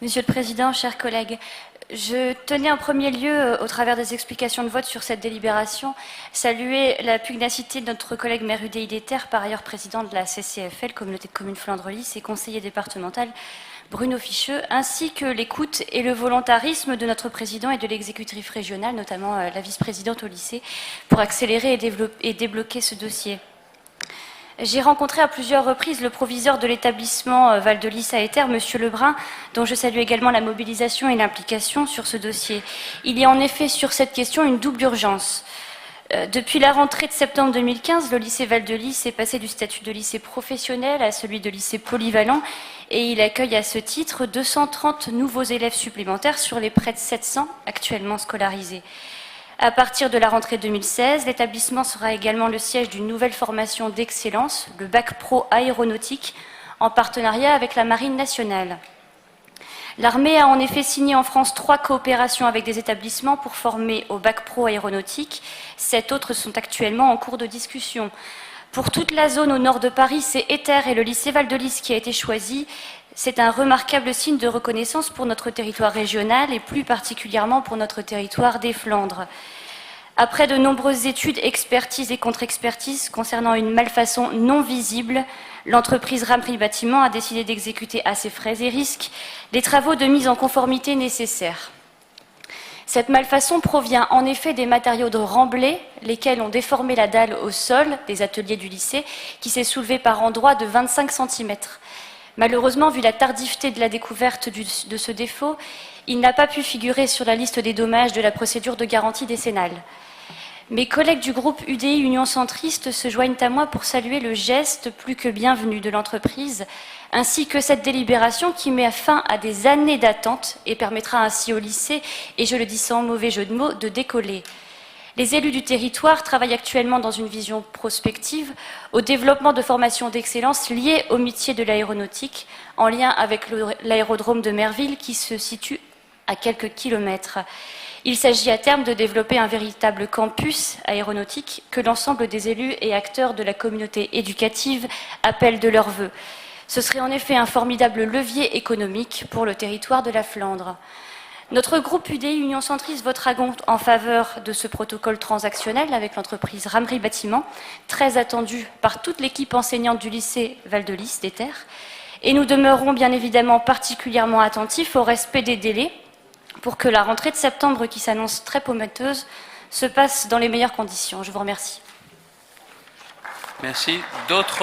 Monsieur le Président, chers collègues, je tenais en premier lieu, au travers des explications de vote sur cette délibération, saluer la pugnacité de notre collègue maire UDI des Terres, par ailleurs président de la CCFL, Communauté de communes Flandre-Lys, et conseiller départemental Bruno Ficheux, ainsi que l'écoute et le volontarisme de notre président et de l'exécutif régional, notamment la vice-présidente au lycée, pour accélérer et débloquer ce dossier. J'ai rencontré à plusieurs reprises le proviseur de l'établissement Val de Lys à Éter, Monsieur Lebrun, dont je salue également la mobilisation et l'implication sur ce dossier. Il y a en effet sur cette question une double urgence. Depuis la rentrée de septembre 2015, le lycée Val de Lys est passé du statut de lycée professionnel à celui de lycée polyvalent et il accueille à ce titre 230 nouveaux élèves supplémentaires sur les près de 700 actuellement scolarisés. À partir de la rentrée 2016, l'établissement sera également le siège d'une nouvelle formation d'excellence, le Bac Pro aéronautique, en partenariat avec la Marine nationale. L'armée a en effet signé en France 3 coopérations avec des établissements pour former au Bac Pro aéronautique. 7 autres sont actuellement en cours de discussion. Pour toute la zone au nord de Paris, c'est Éter et le lycée Val de Lys qui a été choisi. C'est un remarquable signe de reconnaissance pour notre territoire régional et plus particulièrement pour notre territoire des Flandres. Après de nombreuses études, expertises et contre-expertises concernant une malfaçon non visible, l'entreprise Ramprix Bâtiment a décidé d'exécuter à ses frais et risques les travaux de mise en conformité nécessaires. Cette malfaçon provient en effet des matériaux de remblai, lesquels ont déformé la dalle au sol des ateliers du lycée, qui s'est soulevée par endroits de 25 cm. Malheureusement, vu la tardiveté de la découverte de ce défaut, il n'a pas pu figurer sur la liste des dommages de la procédure de garantie décennale. Mes collègues du groupe UDI Union Centriste se joignent à moi pour saluer le geste plus que bienvenu de l'entreprise, ainsi que cette délibération qui met fin à des années d'attente et permettra ainsi au lycée, et je le dis sans mauvais jeu de mots, de décoller. Les élus du territoire travaillent actuellement dans une vision prospective au développement de formations d'excellence liées au métier de l'aéronautique, en lien avec l'aérodrome de Merville qui se situe à quelques kilomètres. Il s'agit à terme de développer un véritable campus aéronautique que l'ensemble des élus et acteurs de la communauté éducative appellent de leur vœu. Ce serait en effet un formidable levier économique pour le territoire de la Flandre. Notre groupe UDI Union Centriste votera donc en faveur de ce protocole transactionnel avec l'entreprise Ramprix Bâtiment, très attendu par toute l'équipe enseignante du lycée Val de Lys des Terres. Et nous demeurons bien évidemment particulièrement attentifs au respect des délais pour que la rentrée de septembre, qui s'annonce très prometteuse, se passe dans les meilleures conditions. Je vous remercie. Merci. D'autres